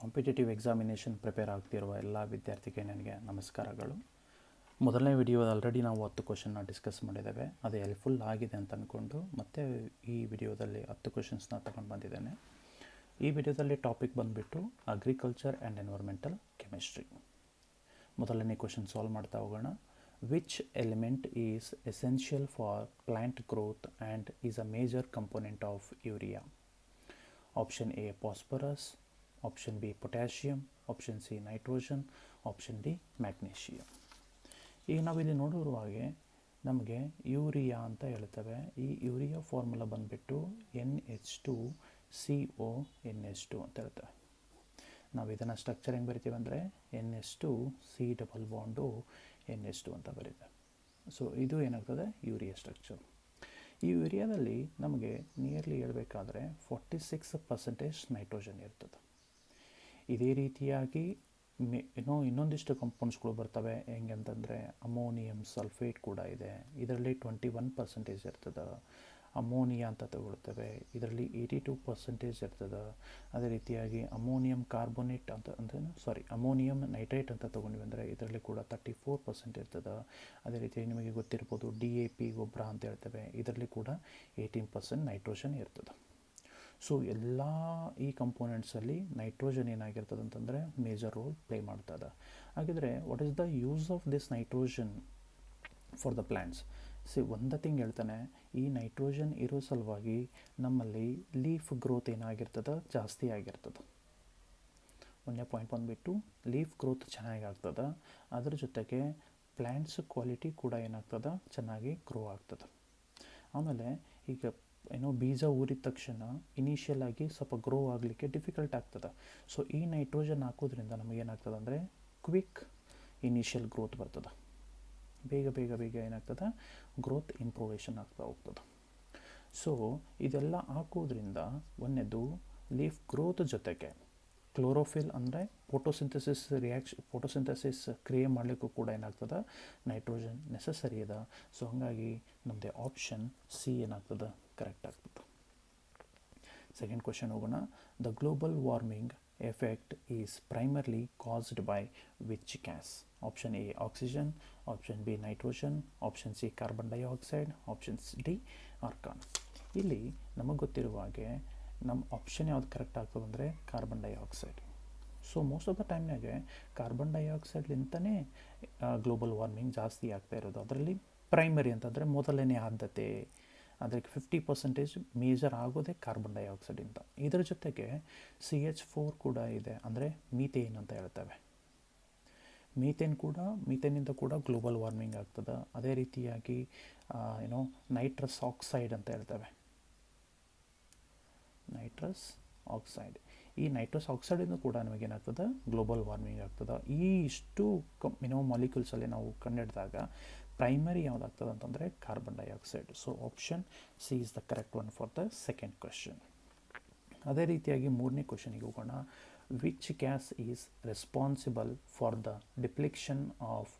Competitive examination prepare ಆಗ್ತಿರುವ ಎಲ್ಲ ವಿದ್ಯಾರ್ಥಿಗೆ ನನಗೆ ನಮಸ್ಕಾರಗಳು. ಮೊದಲನೇ ವಿಡಿಯೋದ ಆಲ್ರೆಡಿ ನಾವು 10 ಕ್ವಶನ್ನ ಡಿಸ್ಕಸ್ ಮಾಡಿದ್ದೇವೆ. ಅದು ಹೆಲ್ಪ್ಫುಲ್ ಆಗಿದೆ ಅಂತ ಅಂದ್ಕೊಂಡು ಮತ್ತೆ ಈ ವಿಡಿಯೋದಲ್ಲಿ 10 ಕ್ವಶನ್ಸ್ನ ತಗೊಂಡು ಬಂದಿದ್ದೇನೆ. ಈ ವಿಡಿಯೋದಲ್ಲಿ ಟಾಪಿಕ್ ಬಂದುಬಿಟ್ಟು ಅಗ್ರಿಕಲ್ಚರ್ ಆ್ಯಂಡ್ ಎನ್ವೈರ್ಮೆಂಟಲ್ ಕೆಮಿಸ್ಟ್ರಿ. ಮೊದಲನೇ ಕ್ವಶನ್ ಸಾಲ್ವ್ ಮಾಡ್ತಾ ಹೋಗೋಣ. Which element is essential for plant growth and is a major component of urea? Option A phosphorus, option B potassium, option C nitrogen, option D magnesium. ಈಗ ನಾವಿಲ್ಲಿ ನೋಡಿರುವ ಹಾಗೆ ನಮಗೆ urea ಅಂತ ಹೇಳ್ತೇವೆ. ಈ ಯೂರಿಯಾ ಫಾರ್ಮುಲಾ ಬಂದುಬಿಟ್ಟು NH2CO ಅಂತ ಹೇಳ್ತೇವೆ. ನಾವು ಇದನ್ನು ಸ್ಟ್ರಕ್ಚರ್ ಹೆಂಗೆ ಬರಿತೀವಿ ಅಂದರೆ NH2C ಡಬಲ್ ಬಾಂಡು NH2 ಅಂತ ಬರೀತೇವೆ. ಸೊ ಇದು ಏನಾಗ್ತದೆ ಯೂರಿಯಾ ಸ್ಟ್ರಕ್ಚರ್. ಈ ಯೂರಿಯಾದಲ್ಲಿ ನಮಗೆ ನಿಯರ್ಲಿ ಹೇಳಬೇಕಾದ್ರೆ 46% ನೈಟ್ರೋಜನ್ ಇರ್ತದೆ. ಇದೇ ರೀತಿಯಾಗಿ ಇನ್ನೊಂದಿಷ್ಟು ಕಂಪೌಂಡ್ಸ್ಗಳು ಬರ್ತವೆ. ಹೆಂಗೆ ಅಂತಂದರೆ ಅಮೋನಿಯಂ ಸಲ್ಫೇಟ್ ಕೂಡ ಇದೆ. ಇದರಲ್ಲಿ 21% ಇರ್ತದೆ. ಅಮೋನಿಯಾ ಅಂತ ತಗೊಳ್ತೇವೆ, ಇದರಲ್ಲಿ 82% ಇರ್ತದೆ. ಅದೇ ರೀತಿಯಾಗಿ ಅಮೋನಿಯಂ ಕಾರ್ಬೋನೇಟ್ ಅಮೋನಿಯಂ ನೈಟ್ರೇಟ್ ಅಂತ ತೊಗೊಂಡ್ವಿ ಅಂದರೆ ಇದರಲ್ಲಿ ಕೂಡ 34% ಇರ್ತದೆ. ಅದೇ ರೀತಿಯಾಗಿ ನಿಮಗೆ ಗೊತ್ತಿರ್ಬೋದು DAP ಗೊಬ್ಬರ ಅಂತ ಹೇಳ್ತೇವೆ, ಇದರಲ್ಲಿ ಕೂಡ 18% ನೈಟ್ರೋಜನ್ ಇರ್ತದೆ. ಸೊ ಎಲ್ಲ ಈ ಕಂಪೋನೆಂಟ್ಸಲ್ಲಿ ನೈಟ್ರೋಜನ್ ಏನಾಗಿರ್ತದೆ ಅಂತಂದರೆ ಮೇಜರ್ ರೋಲ್ ಪ್ಲೇ ಮಾಡ್ತದೆ. ಹಾಗಿದ್ರೆ what is the use of this nitrogen for the plants? ಒಂದು ಥಿಂಗ್ ಹೇಳ್ತಾನೆ, ಈ ನೈಟ್ರೋಜನ್ ಇರೋ ಸಲುವಾಗಿ ನಮ್ಮಲ್ಲಿ ಲೀಫ್ ಗ್ರೋತ್ ಏನಾಗಿರ್ತದೆ ಜಾಸ್ತಿ ಆಗಿರ್ತದೆ. ಒಂದನೇ ಪಾಯಿಂಟ್ ಬಂದುಬಿಟ್ಟು ಲೀಫ್ ಗ್ರೋತ್ ಚೆನ್ನಾಗಿ ಆಗ್ತದೆ. ಅದ್ರ ಜೊತೆಗೆ ಪ್ಲ್ಯಾಂಟ್ಸ್ ಕ್ವಾಲಿಟಿ ಕೂಡ ಏನಾಗ್ತದೆ ಚೆನ್ನಾಗಿ ಗ್ರೋ ಆಗ್ತದೆ. ಆಮೇಲೆ ಈಗ ಬೀಜ ಊರಿದ ತಕ್ಷಣ ಇನಿಷಿಯಲ್ ಆಗಿ ಸ್ವಲ್ಪ ಗ್ರೋ ಆಗಲಿಕ್ಕೆ ಡಿಫಿಕಲ್ಟ್ ಆಗ್ತದೆ. ಸೊ ಈ ನೈಟ್ರೋಜನ್ ಹಾಕೋದ್ರಿಂದ ನಮಗೇನಾಗ್ತದೆ ಅಂದರೆ ಕ್ವಿಕ್ ಇನಿಷಿಯಲ್ ಗ್ರೋತ್ ಬರ್ತದೆ. ಬೇಗ ಏನಾಗ್ತದೆ ಗ್ರೋತ್ ಇಂಪ್ರೂವೇಷನ್ ಆಗ್ತಾ ಹೋಗ್ತದೆ. ಸೊ ಇದೆಲ್ಲ ಹಾಕೋದ್ರಿಂದ ಒಂದನೇದು ಲೀಫ್ ಗ್ರೋತ್ ಜೊತೆಗೆ ಕ್ಲೋರೋಫಿಲ್ ಅಂದರೆ ಫೋಟೋಸಿಂಥಸಿಸ್ ಕ್ರಿಯೆ ಮಾಡಲಿಕ್ಕೂ ಕೂಡ ಏನಾಗ್ತದೆ ನೈಟ್ರೋಜನ್ ನೆಸಸರಿ ಇದೆ. ಸೊ ಹಾಗಾಗಿ ನಮ್ಮದೇ ಆಪ್ಷನ್ ಸಿ ಏನಾಗ್ತದೆ ಕರೆಕ್ಟ್ ಆಗ್ತದೆ. ಸೆಕೆಂಡ್ ಕ್ವೆಶನ್ ಹೋಗೋಣ. The global warming effect is primarily caused by which gas? Option A oxygen, option B nitrogen, option C carbon dioxide, option D argon. ಇಲ್ಲಿ ನಮಗೆ ಗೊತ್ತಿರುವ ಹಾಗೆ ನಮ್ಮ ಆಪ್ಷನ್ ಯಾವ್ದು ಕರೆಕ್ಟ್ ಆಗ್ತದೆ ಅಂದರೆ carbon dioxide. So most of the ಟೈಮ್ನಾಗೆ carbon ಡೈಆಕ್ಸೈಡ್ಲಿಂತಲೇ ಗ್ಲೋಬಲ್ ವಾರ್ಮಿಂಗ್ ಜಾಸ್ತಿ ಆಗ್ತಾ ಇರೋದು. ಅದರಲ್ಲಿ ಪ್ರೈಮರಿ ಅಂತಂದರೆ ಮೊದಲನೇ ಆದ್ಯತೆ, ಅದಕ್ಕೆ 50% ಮೇಜರ್ ಆಗೋದೇ ಕಾರ್ಬನ್ ಡೈಆಕ್ಸೈಡಿಂದ. ಇದರ ಜೊತೆಗೆ CH4 ಕೂಡ ಇದೆ, ಅಂದರೆ ಮೀಥೇನ್ ಅಂತ ಹೇಳ್ತೇವೆ. ಮೀಥೇನಿಂದ ಕೂಡ ಗ್ಲೋಬಲ್ ವಾರ್ಮಿಂಗ್ ಆಗ್ತದೆ. ಅದೇ ರೀತಿಯಾಗಿ ನೈಟ್ರಸ್ ಆಕ್ಸೈಡ್ ಅಂತ ಹೇಳ್ತೇವೆ. ನೈಟ್ರಸ್ ಆಕ್ಸೈಡ್, ಈ ನೈಟ್ರಸ್ ಆಕ್ಸೈಡಿಂದ ಕೂಡ ನಮಗೇನಾಗ್ತದೆ ಗ್ಲೋಬಲ್ ವಾರ್ಮಿಂಗ್ ಆಗ್ತದೆ. ಈ ಇಷ್ಟು ಮಾಲಿಕ್ಯೂಲ್ಸಲ್ಲಿ ನಾವು ಕಂಡುಹಿಡಿದಾಗ ಪ್ರೈಮರಿ ಯಾವುದಾಗ್ತದೆ ಅಂತಂದರೆ carbon dioxide. So option C is the correct one for the second question. ಅದೇ ರೀತಿಯಾಗಿ ಮೂರನೇ ಕ್ವೆಶನಿಗೆ ಹೋಗೋಣ. Which gas is responsible for the depletion of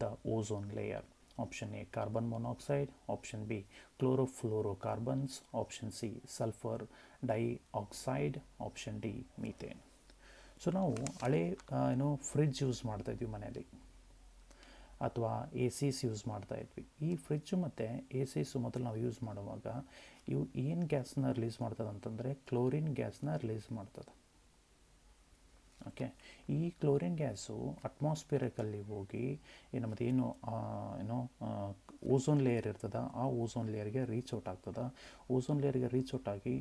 the ozone layer? Option A carbon monoxide, option B chlorofluorocarbons, option C sulphur dioxide, option D methane. So ನಾವು ಹಳೆ fridge use ಮಾಡ್ತಾಯಿದ್ವಿ ಮನೆಯಲ್ಲಿ, ಅಥವಾ ACs ಯೂಸ್ ಮಾಡ್ತಾಯಿದ್ವಿ. ಈ ಫ್ರಿಡ್ಜು ಮತ್ತು ACs ಮೊದಲು ನಾವು ಯೂಸ್ ಮಾಡುವಾಗ ಇವು ಏನು ಗ್ಯಾಸ್ನ ರಿಲೀಸ್ ಮಾಡ್ತದೆ ಅಂತಂದರೆ ಕ್ಲೋರಿನ್ ಗ್ಯಾಸ್ನ ರಿಲೀಸ್ ಮಾಡ್ತದೆ. ಓಕೆ, ಈ ಕ್ಲೋರಿನ್ ಗ್ಯಾಸು ಅಟ್ಮಾಸ್ಫಿಯರಲ್ಲಿ ಹೋಗಿ ನಮ್ಮದೇನು ಓಝೋನ್ ಲೇಯರ್ ಇರ್ತದೆ, ಆ ಓಝೋನ್ ಲೇಯರ್ಗೆ ರೀಚ್ ಔಟ್ ಆಗ್ತದೆ. ಓಝೋನ್ ಲೇಯರ್ಗೆ ರೀಚ್ ಔಟ್ ಆಗಿ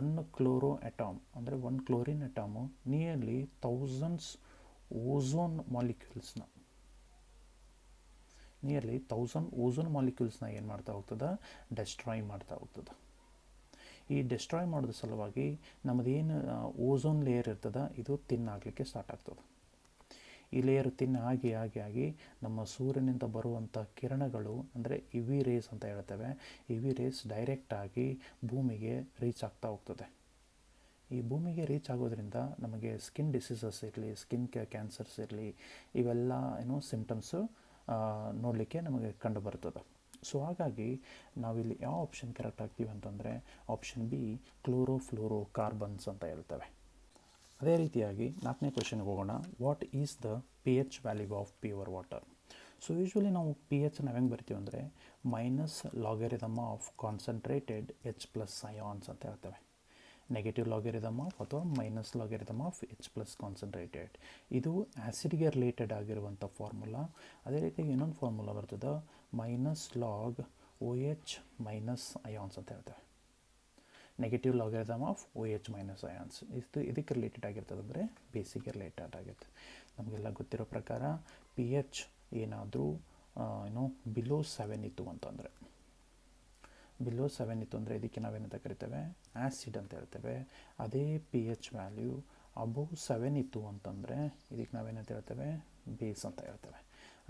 1 ಕ್ಲೋರೋ ಅಟಾಮ್ ಅಂದರೆ 1 ಕ್ಲೋರಿನ್ ಅಟಾಮು ನಿಯರ್ಲಿ 1000 ಓಝೋನ್ ಮಾಲಿಕ್ಯೂಲ್ಸ್ನ ಏನು ಮಾಡ್ತಾ ಹೋಗ್ತದೆ ಡೆಸ್ಟ್ರಾಯ್ ಮಾಡ್ತಾ ಹೋಗ್ತದೆ. ಈ ಡೆಸ್ಟ್ರಾಯ್ ಮಾಡೋದ್ರ ಸಲುವಾಗಿ ನಮ್ಮದೇನು ಓಝೋನ್ ಲೇಯರ್ ಇರ್ತದೆ ಇದು ತಿನ್ನಾಗಲಿಕ್ಕೆ ಸ್ಟಾರ್ಟ್ ಆಗ್ತದೆ. ಈ ಲೇಯರ್ ಆಗಿ ನಮ್ಮ ಸೂರ್ಯನಿಂದ ಬರುವಂಥ ಕಿರಣಗಳು ಅಂದರೆ UV ರೇಸ್ ಅಂತ ಹೇಳ್ತೇವೆ. UV ರೇಸ್ ಡೈರೆಕ್ಟಾಗಿ ಭೂಮಿಗೆ ರೀಚ್ ಆಗ್ತಾ ಹೋಗ್ತದೆ. ಈ ಭೂಮಿಗೆ ರೀಚ್ ಆಗೋದ್ರಿಂದ ನಮಗೆ ಸ್ಕಿನ್ ಡಿಸೀಸಸ್ ಇರಲಿ, ಸ್ಕಿನ್ ಕ್ಯಾನ್ಸರ್ಸ್ ಇರಲಿ, ಇವೆಲ್ಲ ಸಿಂಪ್ಟಮ್ಸು ನೋಡಲಿಕ್ಕೆ ನಮಗೆ ಕಂಡು ಬರ್ತದೆ. ಸೊ ಹಾಗಾಗಿ ನಾವಿಲ್ಲಿ ಯಾವ ಆಪ್ಷನ್ ಕರೆಕ್ಟ್ ಆಗ್ತೀವಿ ಅಂತಂದರೆ ಆಪ್ಷನ್ ಬಿ ಕ್ಲೋರೋಫ್ಲೋರೋಕಾರ್ಬನ್ಸ್ ಅಂತ ಹೇಳ್ತೇವೆ. ಅದೇ ರೀತಿಯಾಗಿ 4ನೇ ಕ್ವೆಶನ್ಗೆ ಹೋಗೋಣ. What is the P H value of pure water? So usually ನಾವು ಪಿ ಎಚ್ ನಾವು ಹೆಂಗೆ ಬರ್ತೀವಿ ಅಂದರೆ minus logarithm of concentrated H plus ions ಅಂತ ಹೇಳ್ತೇವೆ. ನೆಗೆಟಿವ್ ಲಾಗರಿದಮ್ ಆಫ್ ಅಥವಾ minus logarithm of H plus concentrated. ಇದು ಆ್ಯಸಿಡ್ಗೆ ರಿಲೇಟೆಡ್ ಆಗಿರುವಂಥ ಫಾರ್ಮುಲಾ. ಅದೇ ರೀತಿ ಇನ್ನೊಂದು ಫಾರ್ಮುಲಾ ಬರ್ತದೆ, minus log O H minus ions ಅಂತ ಹೇಳ್ತೇವೆ. Negative logarithm of O H minus ions ಇದಕ್ಕೆ ರಿಲೇಟೆಡ್ ಆಗಿರ್ತದೆ ಅಂದರೆ ಬೇಸಿಗೆ ರಿಲೇಟೆಡ್ ಆಗಿರುತ್ತೆ. ನಮಗೆಲ್ಲ ಗೊತ್ತಿರೋ ಪ್ರಕಾರ ಪಿ ಎಚ್ ಏನಾದರೂ ಬಿಲೋ 7 ಇತ್ತು ಅಂತಂದರೆ, ಬಿಲೋ 7 ಇತ್ತು ಅಂದರೆ ಇದಕ್ಕೆ ನಾವೇನಂತ ಕರಿತೇವೆ, ಆ್ಯಸಿಡ್ ಅಂತ ಹೇಳ್ತೇವೆ. ಅದೇ ಪಿ ಎಚ್ ವ್ಯಾಲ್ಯೂ ಅಬೋವ್ 7 ಇತ್ತು ಅಂತಂದರೆ ಇದಕ್ಕೆ ನಾವೇನಂತ ಹೇಳ್ತೇವೆ, ಬೇಸ್ ಅಂತ ಹೇಳ್ತೇವೆ.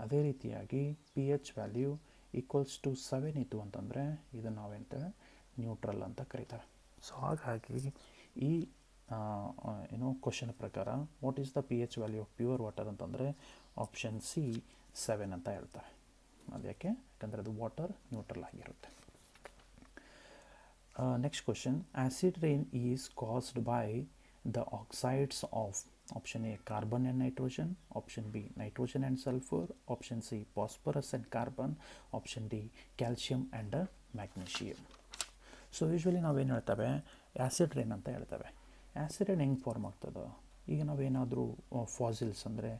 ಅದೇ ರೀತಿಯಾಗಿ P H value equals to 7 ಇತ್ತು ಅಂತಂದರೆ ಇದನ್ನು ನಾವೇಂತೇವೆ, ನ್ಯೂಟ್ರಲ್ ಅಂತ ಕರಿತೇವೆ. ಸೊ ಹಾಗಾಗಿ ಈ ಕ್ವಶನ್ ಪ್ರಕಾರ what is the P H value of pure water ಅಂತಂದರೆ ಆಪ್ಷನ್ ಸಿ 7 ಅಂತ ಹೇಳ್ತಾರೆ. ಅದಕ್ಕೆ ಯಾಕಂದರೆ ಅದು ವಾಟರ್ ನ್ಯೂಟ್ರಲ್ ಆಗಿರುತ್ತೆ. Next question, acid rain is caused by the oxides of option A carbon and nitrogen, option B nitrogen and sulphur, option C phosphorus and carbon, option D calcium and magnesium. So usually ನಾವೇನು ಹೇಳ್ತೇವೆ, acid rain ಅಂತ ಹೇಳ್ತೇವೆ. Acid rain ಹೆಂಗೆ form ಆಗ್ತದೆ, ಈಗ ನಾವೇನಾದರೂ fossils ಅಂದರೆ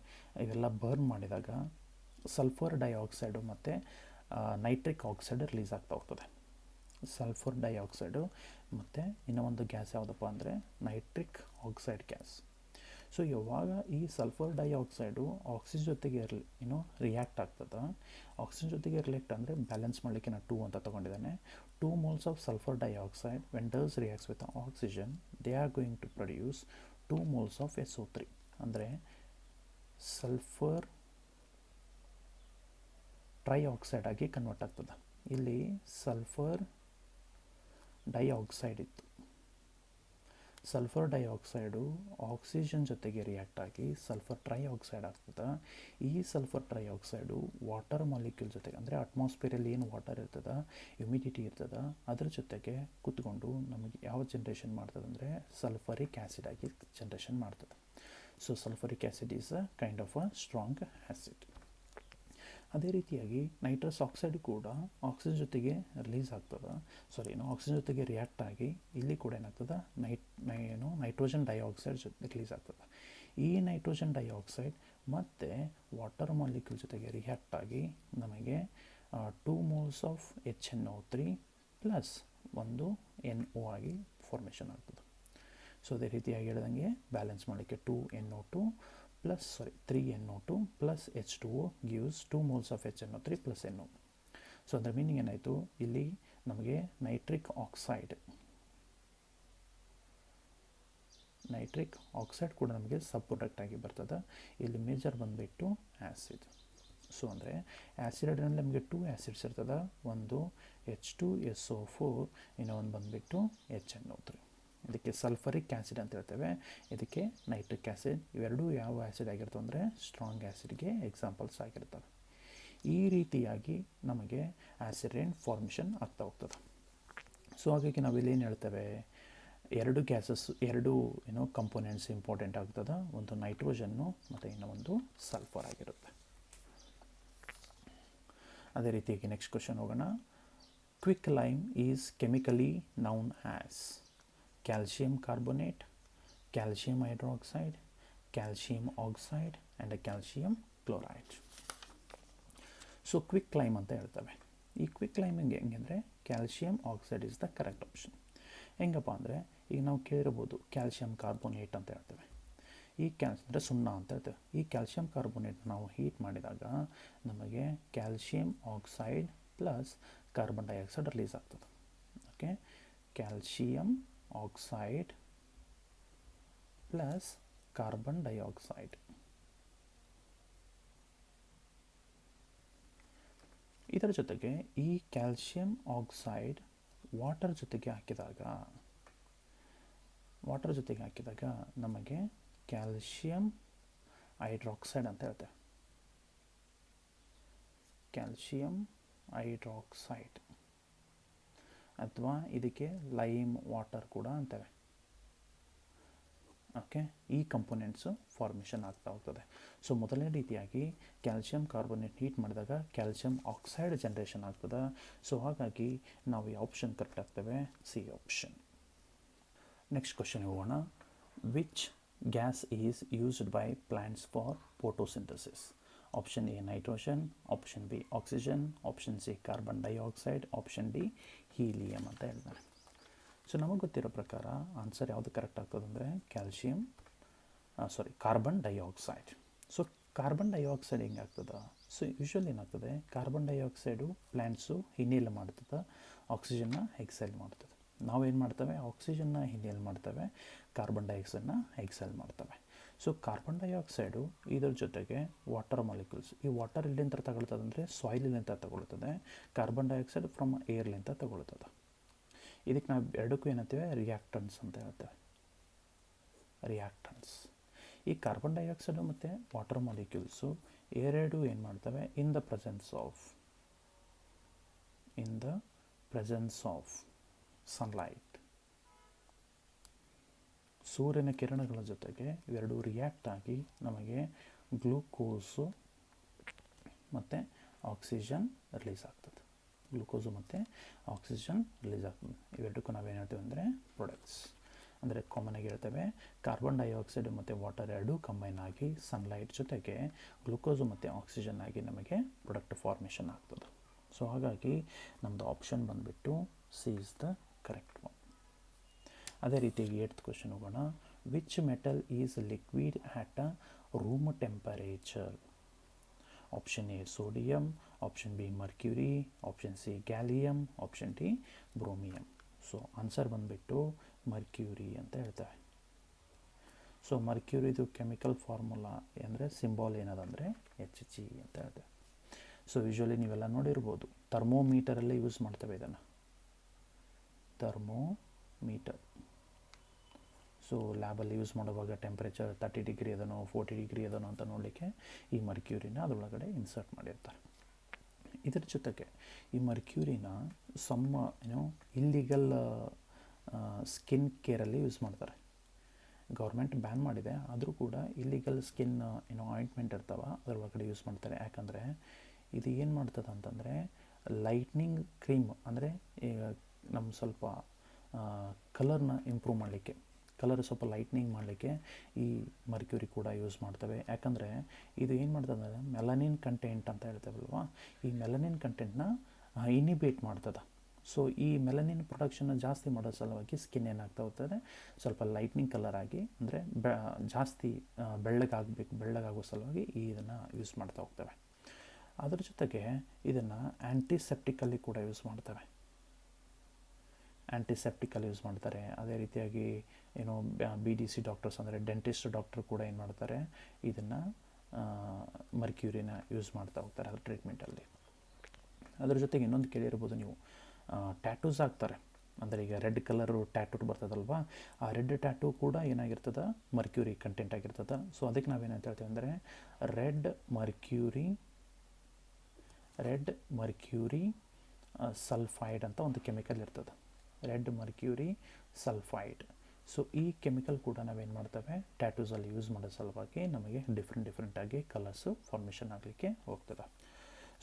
ಇವೆಲ್ಲ ಬರ್ನ್ ಮಾಡಿದಾಗ ಸಲ್ಫರ್ ಡೈಆಕ್ಸೈಡು ಮತ್ತು ನೈಟ್ರಿಕ್ ಆಕ್ಸೈಡ್ ರಿಲೀಸ್ ಆಗ್ತಾ ಹೋಗ್ತದೆ. ಸಲ್ಫರ್ ಡೈಆಕ್ಸೈಡು ಮತ್ತು ಇನ್ನೂ ಒಂದು ಗ್ಯಾಸ್ ಯಾವುದಪ್ಪ ಅಂದರೆ ನೈಟ್ರಿಕ್ ಆಕ್ಸೈಡ್ ಗ್ಯಾಸ್. ಸೊ ಯಾವಾಗ ಈ ಸಲ್ಫರ್ ಡೈಆಕ್ಸೈಡು ಆಕ್ಸಿಜನ್ ಜೊತೆಗೆ ರಿಯಾಕ್ಟ್ ಆಗ್ತದೆ, ಆಕ್ಸಿಜನ್ ಜೊತೆಗೆ ರಿಯಾಕ್ಟ್ ಅಂದರೆ ಬ್ಯಾಲೆನ್ಸ್ ಮಾಡಲಿಕ್ಕೆ ನಾನು 2 ಅಂತ ತೊಗೊಂಡಿದ್ದೇನೆ. 2 moles of sulfur dioxide when does reacts with oxygen, they are going to produce 2 moles of SO3. ಅಂದರೆ ಸಲ್ಫರ್ ಟ್ರೈಆಕ್ಸೈಡ್ ಆಗಿ ಕನ್ವರ್ಟ್ ಆಗ್ತದೆ. ಇಲ್ಲಿ ಸಲ್ಫರ್ ಡೈಆಕ್ಸೈಡ್ ಇತ್ತು, ಸಲ್ಫರ್ ಡೈಆಕ್ಸೈಡು ಆಕ್ಸಿಜನ್ ಜೊತೆಗೆ ರಿಯಾಕ್ಟ್ ಆಗಿ ಸಲ್ಫರ್ ಟ್ರೈಆಕ್ಸೈಡ್ ಆಗ್ತದೆ. ಈ ಸಲ್ಫರ್ ಟ್ರೈಆಕ್ಸೈಡು ವಾಟರ್ ಮಾಲಿಕ್ಯೂಲ್ ಜೊತೆಗೆ ಅಂದರೆ ಅಟ್ಮಾಸ್ಫಿಯರಲ್ಲಿ ಏನು ವಾಟರ್ ಇರ್ತದೆ, ಹ್ಯುಮಿಡಿಟಿ ಇರ್ತದೆ, ಅದ್ರ ಜೊತೆಗೆ ಕೂತ್ಕೊಂಡು ನಮಗೆ ಯಾವ ಜನ್ರೇಷನ್ ಮಾಡ್ತದೆ ಅಂದರೆ ಸಲ್ಫರಿಕ್ ಆ್ಯಸಿಡ್ ಆಗಿ ಜನ್ರೇಷನ್ ಮಾಡ್ತದೆ. So sulphuric acid is a kind of a strong acid. ಅದೇ ರೀತಿಯಾಗಿ ನೈಟ್ರಸ್ ಆಕ್ಸೈಡ್ ಕೂಡ ಆಕ್ಸಿಜನ್ ಜೊತೆಗೆ ರಿಲೀಸ್ ಆಗ್ತದೆ, ಆಕ್ಸಿಜನ್ ಜೊತೆಗೆ ರಿಯಾಕ್ಟ್ ಆಗಿ ಇಲ್ಲಿ ಕೂಡ ಏನಾಗ್ತದೆ, ನೈಟ್ರೋಜನ್ ಡೈಆಕ್ಸೈಡ್ ರಿಲೀಸ್ ಆಗ್ತದೆ. ಈ ನೈಟ್ರೋಜನ್ ಡೈಆಕ್ಸೈಡ್ ಮತ್ತು ವಾಟರ್ ಮಾಲಿಕ್ಯೂಲ್ ಜೊತೆಗೆ ರಿಯಾಕ್ಟ್ ಆಗಿ ನಮಗೆ 2 moles ಆಫ್ HNO3 ಪ್ಲಸ್ ಒಂದು NO ಆಗಿ ಫಾರ್ಮೇಷನ್ ಆಗ್ತದೆ. ಸೊ ಅದೇ ರೀತಿಯಾಗಿ ಹೇಳ್ದಂಗೆ ಬ್ಯಾಲೆನ್ಸ್ ಮಾಡಲಿಕ್ಕೆ 3NO2 plus H2O gives 2 moles of HNO3 plus NO. So ಅದರ ಮೀನಿಂಗ್ ಏನಾಯಿತು, ಇಲ್ಲಿ ನಮಗೆ ನೈಟ್ರಿಕ್ ಆಕ್ಸೈಡ್ ಕೂಡ ನಮಗೆ ಸಬ್ ಪ್ರಾಡಕ್ಟ್ ಆಗಿ ಬರ್ತದೆ. ಇಲ್ಲಿ ಮೇಜರ್ ಬಂದುಬಿಟ್ಟು ಆ್ಯಸಿಡ್. ಸೊ ಅಂದರೆ ಆ್ಯಸಿಡ್ನಲ್ಲಿ ನಮಗೆ 2 ಆ್ಯಸಿಡ್ಸ್ ಇರ್ತದೆ, ಒಂದು H2SO4, ಇನ್ನೊಂದು ಬಂದುಬಿಟ್ಟು HNO3. ಇದಕ್ಕೆ ಸಲ್ಫರಿಕ್ ಆ್ಯಸಿಡ್ ಅಂತ ಹೇಳ್ತೇವೆ, ಇದಕ್ಕೆ ನೈಟ್ರಿಕ್ ಆ್ಯಸಿಡ್. ಇವೆರಡೂ ಯಾವ ಆ್ಯಸಿಡ್ ಆಗಿರ್ತವೆ ಅಂದರೆ ಸ್ಟ್ರಾಂಗ್ ಆ್ಯಸಿಡ್ಗೆ ಎಕ್ಸಾಂಪಲ್ಸ್ ಆಗಿರ್ತವೆ. ಈ ರೀತಿಯಾಗಿ ನಮಗೆ ಆ್ಯಸಿಡ್ ರೈನ್ ಫಾರ್ಮೇಷನ್ ಆಗ್ತಾ ಹೋಗ್ತದೆ. ಸೊ ಹಾಗಾಗಿ ನಾವಿಲ್ಲಿ ಏನು ಹೇಳ್ತೇವೆ, ಎರಡು ಗ್ಯಾಸಸ್, ಎರಡು ಕಂಪೋನೆಂಟ್ಸ್ ಇಂಪಾರ್ಟೆಂಟ್ ಆಗ್ತದೆ. ಒಂದು ನೈಟ್ರೋಜನ್ನು ಮತ್ತು ಇನ್ನೊಂದು ಸಲ್ಫರ್ ಆಗಿರುತ್ತೆ. ಅದೇ ರೀತಿಯಾಗಿ ನೆಕ್ಸ್ಟ್ ಕ್ವಶನ್ ಹೋಗೋಣ. Quick lime is chemically known as calcium carbonate, calcium hydroxide, calcium oxide and calcium chloride. So quick lime ಅಂತ ಹೇಳ್ತೇವೆ. ಈ ಕ್ವಿಕ್ ಲೈಮಿಂಗ್ ಹೆಂಗೆಂದರೆ calcium oxide is the correct option. ಹೆಂಗಪ್ಪ ಅಂದರೆ ಈಗ ನಾವು ಕೇಳಿರ್ಬೋದು ಕ್ಯಾಲ್ಶಿಯಂ ಕಾರ್ಬೋನೇಟ್ ಅಂತ ಹೇಳ್ತೇವೆ. ಈ ಅಂದರೆ ಸುಣ್ಣ ಅಂತ ಹೇಳ್ತೇವೆ. ಈ ಕ್ಯಾಲ್ಶಿಯಂ ಕಾರ್ಬೋನೇಟ್ ನಾವು ಹೀಟ್ ಮಾಡಿದಾಗ ನಮಗೆ calcium oxide plus carbon dioxide release ಆಗ್ತದೆ. Okay, calcium oxide plus carbon dioxide. ಇದರ ಜೊತೆಗೆ ಈ ಕ್ಯಾಲ್ಶಿಯಂ ಆಕ್ಸೈಡ್ ವಾಟರ್ ಜೊತೆಗೆ ಹಾಕಿದಾಗ ನಮಗೆ ಕ್ಯಾಲ್ಶಿಯಂ ಹೈಡ್ರಾಕ್ಸೈಡ್ ಅಂತ ಹೇಳ್ತೇವೆ. ಕ್ಯಾಲ್ಶಿಯಂ ಹೈಡ್ರಾಕ್ಸೈಡ್ ಅಥವಾ ಇದಕ್ಕೆ ಲೈಮ್ ವಾಟರ್ ಕೂಡ ಅಂತೇವೆ. ಓಕೆ, ಈ ಕಂಪೋನೆಂಟ್ಸು ಫಾರ್ಮೇಷನ್ ಆಗ್ತಾ ಹೋಗ್ತದೆ. ಸೊ ಮೊದಲನೇ ರೀತಿಯಾಗಿ ಕ್ಯಾಲ್ಶಿಯಂ ಕಾರ್ಬೋನೇಟ್ ಹೀಟ್ ಮಾಡಿದಾಗ ಕ್ಯಾಲ್ಶಿಯಂ ಆಕ್ಸೈಡ್ ಜನ್ರೇಷನ್ ಆಗ್ತದೆ. ಸೊ ಹಾಗಾಗಿ ನಾವು ಈ ಆಪ್ಷನ್ ಕರೆಕ್ಟ್ ಆಗ್ತವೆ, ಸಿ ಆಪ್ಷನ್. ನೆಕ್ಸ್ಟ್ ಕ್ವಶನ್ ಹೋಗೋಣ. Which gas is used by plants for photosynthesis? Option A nitrogen, option B oxygen, option C carbon dioxide, option D helium ಅಂತ ಹೇಳ್ತಾರೆ. So ನಮಗೆ ಗೊತ್ತಿರೋ ಪ್ರಕಾರ ಆನ್ಸರ್ ಯಾವುದು ಕರೆಕ್ಟ್ ಆಗ್ತದೆ ಅಂದರೆ carbon dioxide. So carbon dioxide ಹೆಂಗಾಗ್ತದೆ? ಸೊ ಯೂಶ್ವಲಿ ಏನಾಗ್ತದೆ, ಕಾರ್ಬನ್ ಡೈಆಕ್ಸೈಡು ಪ್ಲ್ಯಾಂಟ್ಸು ಇನ್ಹೇಲ್ ಮಾಡ್ತದೆ, ಆಕ್ಸಿಜನ್ನ ಎಕ್ಸೆಲ್ ಮಾಡ್ತದೆ. ನಾವೇನು ಮಾಡ್ತೇವೆ, ಆಕ್ಸಿಜನ್ನ ಇನ್ಹೇಲ್ ಮಾಡ್ತೇವೆ, ಕಾರ್ಬನ್ ಡೈಆಕ್ಸೈಡ್ನ ಎಕ್ಸೆಲ್ ಮಾಡ್ತವೆ. ಸೊ ಕಾರ್ಬನ್ ಡೈಆಕ್ಸೈಡು ಇದರ ಜೊತೆಗೆ ವಾಟರ್ ಮಾಲಿಕ್ಯೂಲ್ಸ್, ಈ ವಾಟರ್ ಎಲ್ಲಿಂದ ತಗೊಳ್ತದೆ ಅಂದರೆ ಸಾಯಿಲಿಂದ ತಗೊಳ್ತದೆ, ಕಾರ್ಬನ್ ಡೈಆಕ್ಸೈಡ್ ಫ್ರಮ್ ಏರ್ಲಿಂದ ತಗೊಳ್ತದೆ. ಇದಕ್ಕೆ ನಾವು ಎರಡಕ್ಕೂ ಏನಂತೇವೆ, ರಿಯಾಕ್ಟನ್ಸ್ ಅಂತ ಹೇಳ್ತೇವೆ, ರಿಯಾಕ್ಟನ್ಸ್. ಈ ಕಾರ್ಬನ್ ಡೈಆಕ್ಸೈಡು ಮತ್ತು ವಾಟರ್ ಮಾಲಿಕ್ಯೂಲ್ಸು ಎರಡು ಏನು ಮಾಡ್ತವೆ, in the presence of sunlight, ಸೂರ್ಯನ ಕಿರಣಗಳ ಜೊತೆಗೆ ಇವೆರಡು ರಿಯಾಕ್ಟ್ ಆಗಿ ನಮಗೆ ಗ್ಲೂಕೋಸು ಮತ್ತು ಆಕ್ಸಿಜನ್ ರಿಲೀಸ್ ಆಗ್ತದೆ. ಗ್ಲೂಕೋಸು ಮತ್ತು ಆಕ್ಸಿಜನ್ ರಿಲೀಸ್ ಆಗ್ತದೆ. ಇವೆರಡಕ್ಕೂ ನಾವೇನು ಹೇಳ್ತೇವೆ ಅಂದರೆ ಪ್ರೊಡಕ್ಟ್ಸ್. ಅಂದರೆ ಕಾಮನಾಗಿ ಹೇಳ್ತೇವೆ, ಕಾರ್ಬನ್ ಡೈಆಕ್ಸೈಡ್ ಮತ್ತು ವಾಟರ್ ಎರಡೂ ಕಂಬೈನ್ ಆಗಿ ಸನ್ಲೈಟ್ ಜೊತೆಗೆ ಗ್ಲೂಕೋಸು ಮತ್ತು ಆಕ್ಸಿಜನ್ ಆಗಿ ನಮಗೆ ಪ್ರೊಡಕ್ಟ್ ಫಾರ್ಮೇಷನ್ ಆಗ್ತದೆ. ಸೊ ಹಾಗಾಗಿ ನಮ್ಮದು ಆಪ್ಷನ್ ಬಂದುಬಿಟ್ಟು C is the correct one. ಅದೇ ರೀತಿಯಾಗಿ 8th ಕ್ವಶನ್ ಹೋಗೋಣ. Which metal is liquid at a room temperature? Option A sodium, option B mercury, option C gallium, option D bromium. So answer ಬಂದುಬಿಟ್ಟು mercury ಅಂತ ಹೇಳ್ತೇವೆ. So ಮರ್ಕ್ಯೂರಿದು chemical formula ಅಂದರೆ symbol ಏನದಂದರೆ Hg ಅಂತ ಹೇಳ್ತೇವೆ. ಸೊ ಯೂಶ್ವಲಿ ನೀವೆಲ್ಲ ನೋಡಿರ್ಬೋದು, ಥರ್ಮೋಮೀಟರಲ್ಲಿ ಯೂಸ್ ಮಾಡ್ತೇವೆ ಇದನ್ನು, ಥರ್ಮೋಮೀಟರ್. ಸೊ ಲ್ಯಾಬಲ್ಲಿ ಯೂಸ್ ಮಾಡುವಾಗ ಟೆಂಪ್ರೇಚರ್ 30 ಡಿಗ್ರಿ ಅದನೋ 40 ಡಿಗ್ರಿ ಅದನೋ ಅಂತ ನೋಡಲಿಕ್ಕೆ ಈ ಮರ್ಕ್ಯೂರಿನ ಅದರೊಳಗಡೆ ಇನ್ಸರ್ಟ್ ಮಾಡಿರ್ತಾರೆ. ಇದರ ಜೊತೆಗೆ ಈ ಮರ್ಕ್ಯೂರಿನ ಇಲ್ಲಿಗಲ್ ಸ್ಕಿನ್ ಕೇರಲ್ಲಿ ಯೂಸ್ ಮಾಡ್ತಾರೆ. ಗೌರ್ಮೆಂಟ್ ಬ್ಯಾನ್ ಮಾಡಿದೆ, ಆದರೂ ಕೂಡ ಇಲ್ಲಿಗಲ್ ಸ್ಕಿನ್ ಆಯಿಂಟ್ಮೆಂಟ್ ಇರ್ತಾವೆ ಅದರೊಳಗಡೆ ಯೂಸ್ ಮಾಡ್ತಾರೆ. ಯಾಕಂದರೆ ಇದು ಏನು ಮಾಡ್ತದೆ ಅಂತಂದರೆ ಲೈಟ್ನಿಂಗ್ ಕ್ರೀಮ್, ಅಂದರೆ ಈಗ ನಮ್ಮ ಸ್ವಲ್ಪ ಕಲರ್ನ ಇಂಪ್ರೂವ್ ಮಾಡಲಿಕ್ಕೆ, ಕಲರ್ ಸ್ವಲ್ಪ ಲೈಟ್ನಿಂಗ್ ಮಾಡಲಿಕ್ಕೆ ಈ ಮರ್ಕ್ಯೂರಿ ಕೂಡ ಯೂಸ್ ಮಾಡ್ತವೆ. ಯಾಕಂದರೆ ಇದು ಏನು ಮಾಡ್ತದೆ ಅಂದರೆ ಮೆಲನಿನ್ ಕಂಟೆಂಟ್ ಅಂತ ಹೇಳ್ತೇವಲ್ವ, ಈ ಮೆಲನಿನ್ ಕಂಟೆಂಟ್ನ ಇನಿಬೇಟ್ ಮಾಡ್ತದೆ. ಸೊ ಈ ಮೆಲನಿನ್ ಪ್ರೊಡಕ್ಷನ್ನ ಜಾಸ್ತಿ ಮಾಡೋ ಸಲುವಾಗಿ ಸ್ಕಿನ್ ಏನಾಗ್ತಾ ಹೋಗ್ತದೆ, ಸ್ವಲ್ಪ ಲೈಟ್ನಿಂಗ್ ಕಲರ್ ಆಗಿ, ಅಂದರೆ ಜಾಸ್ತಿ ಬೆಳ್ಳಗಾಗೋ ಸಲುವಾಗಿ ಇದನ್ನು ಯೂಸ್ ಮಾಡ್ತಾ ಹೋಗ್ತವೆ. ಅದ್ರ ಜೊತೆಗೆ ಇದನ್ನು ಆ್ಯಂಟಿಸೆಪ್ಟಿಕಲ್ಲಿ ಕೂಡ ಯೂಸ್ ಮಾಡ್ತವೆ, ಆ್ಯಂಟಿಸೆಪ್ಟಿಕಲ್ಲಿ ಯೂಸ್ ಮಾಡ್ತಾರೆ. ಅದೇ ರೀತಿಯಾಗಿ BDC ಡಾಕ್ಟರ್ಸ್ ಅಂದರೆ ಡೆಂಟಿಸ್ಟ್ ಡಾಕ್ಟರ್ ಕೂಡ ಏನು ಮಾಡ್ತಾರೆ, ಇದನ್ನು ಮರ್ಕ್ಯೂರಿನ ಯೂಸ್ ಮಾಡ್ತಾ ಹೋಗ್ತಾರೆ ಅದರ ಟ್ರೀಟ್ಮೆಂಟಲ್ಲಿ. ಅದ್ರ ಜೊತೆಗೆ ಇನ್ನೊಂದು ಕೇಳಿರ್ಬೋದು ನೀವು, ಟ್ಯಾಟೂಸ್ ಹಾಕ್ತಾರೆ. ಅಂದರೆ ಈಗ ರೆಡ್ ಕಲರು ಟ್ಯಾಟೂ ಬರ್ತದಲ್ವ, ಆ ರೆಡ್ ಟ್ಯಾಟೂ ಕೂಡ ಏನಾಗಿರ್ತದೆ, ಮರ್ಕ್ಯೂರಿ ಕಂಟೆಂಟ್ ಆಗಿರ್ತದೆ. ಸೊ ಅದಕ್ಕೆ ನಾವೇನಂತ ಹೇಳ್ತೀವಿ ಅಂದರೆ ರೆಡ್ ಮರ್ಕ್ಯೂರಿ ಸಲ್ಫೈಡ್ ಅಂತ ಒಂದು ಕೆಮಿಕಲ್ ಇರ್ತದೆ, ರೆಡ್ ಮರ್ಕ್ಯೂರಿ ಸಲ್ಫೈಡ್. ಸೊ ಈ ಕೆಮಿಕಲ್ ಕೂಡ ನಾವೇನು ಮಾಡ್ತೇವೆ, ಟ್ಯಾಟೂಸಲ್ಲಿ ಯೂಸ್ ಮಾಡೋ ಸಲುವಾಗಿ ನಮಗೆ ಡಿಫ್ರೆಂಟಾಗಿ ಕಲರ್ಸು ಫಾರ್ಮೇಷನ್ ಆಗಲಿಕ್ಕೆ ಹೋಗ್ತದೆ.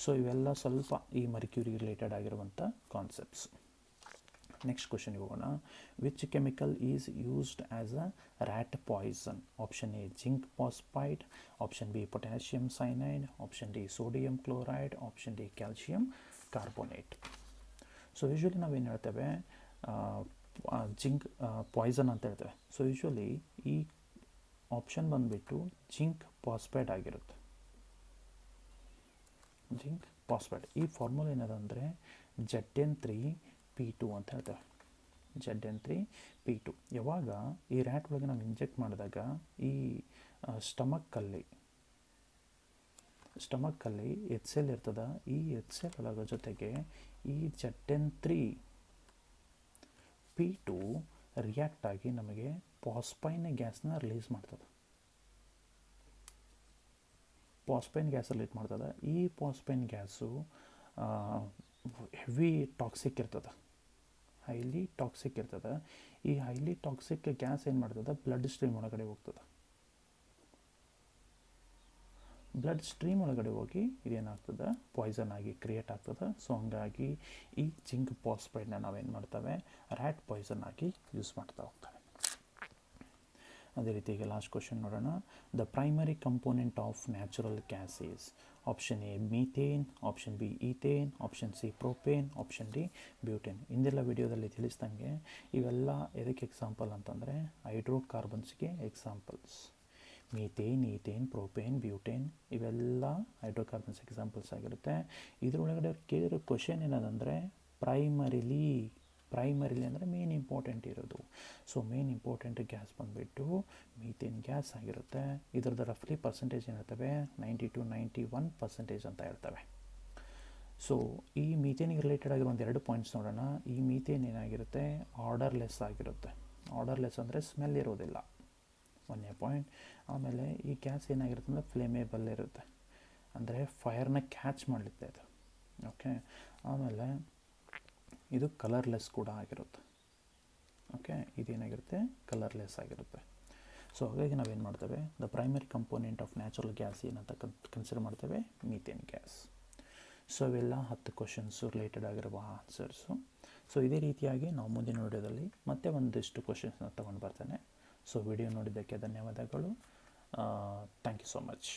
ಸೊ ಇವೆಲ್ಲ ಸ್ವಲ್ಪ ಈ ಮರ್ಕ್ಯೂರಿ ರಿಲೇಟೆಡ್ ಆಗಿರುವಂಥ ಕಾನ್ಸೆಪ್ಟ್ಸ್. ನೆಕ್ಸ್ಟ್ ಕ್ವಶನ್ ಹೋಗೋಣ. Which chemical is used as a rat poison? Option A zinc phosphide, option B potassium cyanide, option D sodium chloride, option D calcium carbonate. So usually ನಾವೇನು ಹೇಳ್ತೇವೆ, zinc poison ಅಂತ ಹೇಳ್ತೇವೆ. So usually ಈ option ಬಂದುಬಿಟ್ಟು zinc phosphide ಆಗಿರುತ್ತೆ, zinc phosphide. ಈ formula ಏನದಂದರೆ Zn3P2 ಅಂತ ಹೇಳ್ತೇವೆ, Zn3P2. ಯಾವಾಗ ಈ ರ್ಯಾಟ್ ಒಳಗೆ ನಾವು ಇಂಜೆಕ್ಟ್ ಮಾಡಿದಾಗ ಈ ಸ್ಟಮಕ್ಕಲ್ಲಿ HCl ಇರ್ತದೆ, ಈ HCl ಒಳಗೆ ಜೊತೆಗೆ ಈ Zn3P2 ರಿಯಾಕ್ಟ್ ಆಗಿ ನಮಗೆ ಫಾಸ್ಫೈನ್ ಗ್ಯಾಸ್ನ ರಿಲೀಸ್ ಮಾಡ್ತದೆ, ಫಾಸ್ಫೈನ್ ಗ್ಯಾಸ್ ರಿಲೀಸ್ ಮಾಡ್ತದೆ. ಈ ಫಾಸ್ಫೈನ್ ಗ್ಯಾಸು ಹೆವಿ ಟಾಕ್ಸಿಕ್ ಇರ್ತದೆ, ಹೈಲಿ ಟಾಕ್ಸಿಕ್ ಇರ್ತದೆ. ಈ ಹೈಲಿ ಟಾಕ್ಸಿಕ್ ಗ್ಯಾಸ್ ಏನು ಮಾಡ್ತದೆ, ಬ್ಲಡ್ ಸ್ಟ್ರೀಮ್ ಒಳಗಡೆ ಹೋಗ್ತದೆ. ಬ್ಲಡ್ ಸ್ಟ್ರೀಮ್ ಒಳಗಡೆ ಹೋಗಿ ಇದೇನಾಗ್ತದೆ, ಪಾಯ್ಸನ್ ಆಗಿ ಕ್ರಿಯೇಟ್ ಆಗ್ತದೆ. ಸೊ ಹಂಗಾಗಿ ಈ ಜಿಂಕ್ ಫಾಸ್ಫೈಡ್ನ ನಾವೇನು ಮಾಡ್ತೇವೆ, ರ್ಯಾಟ್ ಪಾಯ್ಸನ್ ಆಗಿ ಯೂಸ್ ಮಾಡ್ತಾ ಹೋಗ್ತೇವೆ. ಅದೇ ರೀತಿ ಈಗ ಲಾಸ್ಟ್ ಕ್ವಶನ್ ನೋಡೋಣ. The primary component of natural gas is option A methane, option B ethane, option C propane, option D butane. ಇಂದೆಲ್ಲ ವಿಡಿಯೋದಲ್ಲಿ ತಿಳಿಸ್ದಂಗೆ ಇವೆಲ್ಲ ಎದಕ್ಕೆ ಎಕ್ಸಾಂಪಲ್ ಅಂತಂದರೆ ಹೈಡ್ರೋಕಾರ್ಬನ್ಸ್ಗೆ examples. Methane, ethane, propane, butane ಇವೆಲ್ಲ ಹೈಡ್ರೋಕಾರ್ಬನ್ಸ್ ಎಕ್ಸಾಂಪಲ್ಸ್ ಆಗಿರುತ್ತೆ. ಇದರೊಳಗಡೆ ಅವ್ರು ಕೇಳಿರೋ ಕ್ವಶನ್ ಏನದಂದರೆ ಪ್ರೈಮರಿಲಿ ಅಂದರೆ ಮೇನ್ ಇಂಪಾರ್ಟೆಂಟ್ ಇರೋದು. ಸೊ ಮೇನ್ ಇಂಪಾರ್ಟೆಂಟ್ ಗ್ಯಾಸ್ ಬಂದುಬಿಟ್ಟು ಮೀಥೇನ್ ಗ್ಯಾಸ್ ಆಗಿರುತ್ತೆ. ಇದರದ್ದು ರಫ್ಲಿ ಪರ್ಸೆಂಟೇಜ್ ಏನಿರ್ತವೆ, 90 to 91% ಅಂತ ಇರ್ತವೆ. ಸೊ ಈ ಮೀಥೇನಿಗೆ ರಿಲೇಟೆಡ್ ಆಗಿರೋ ಒಂದೆರಡು ಪಾಯಿಂಟ್ಸ್ ನೋಡೋಣ. ಈ ಮೀಥೇನ್ ಏನಾಗಿರುತ್ತೆ, ಆರ್ಡರ್ಲೆಸ್ ಆಗಿರುತ್ತೆ. ಆರ್ಡರ್ಲೆಸ್ ಅಂದರೆ ಸ್ಮೆಲ್ ಇರೋದಿಲ್ಲ, ಒಂದೇ ಪಾಯಿಂಟ್. ಆಮೇಲೆ ಈ ಗ್ಯಾಸ್ ಏನಾಗಿರುತ್ತೆ ಅಂದರೆ ಫ್ಲೇಮೇಬಲ್ ಇರುತ್ತೆ, ಅಂದರೆ ಫೈರ್ನ ಕ್ಯಾಚ್ ಮಾಡಲಿತ್ತೆ ಅದು. ಓಕೆ, ಆಮೇಲೆ ಇದು ಕಲರ್ಲೆಸ್ ಕೂಡ ಆಗಿರುತ್ತೆ. ಓಕೆ, ಇದೇನಾಗಿರುತ್ತೆ, ಕಲರ್ಲೆಸ್ ಆಗಿರುತ್ತೆ. ಸೊ ಹಾಗಾಗಿ ನಾವೇನು ಮಾಡ್ತೇವೆ, the primary component of natural gas ಏನಂತ ಕನ್ಸಿಡರ್ ಮಾಡ್ತೇವೆ, ಮೀಥೇನ್ ಗ್ಯಾಸ್. ಸೊ ಇವೆಲ್ಲ 10 ಕ್ವಶನ್ಸು ರಿಲೇಟೆಡ್ ಆಗಿರುವ ಆನ್ಸರ್ಸು. ಸೊ ಇದೇ ರೀತಿಯಾಗಿ ನಾವು ಮುಂದಿನ ವಿಡಿಯೋದಲ್ಲಿ ಮತ್ತೆ ಒಂದಿಷ್ಟು ಕ್ವಶನ್ಸ್ನ ತೊಗೊಂಡು ಬರ್ತೇನೆ. ಸೊ ವಿಡಿಯೋ ನೋಡಿದ್ದಕ್ಕೆ ಧನ್ಯವಾದಗಳು. Thank you so much.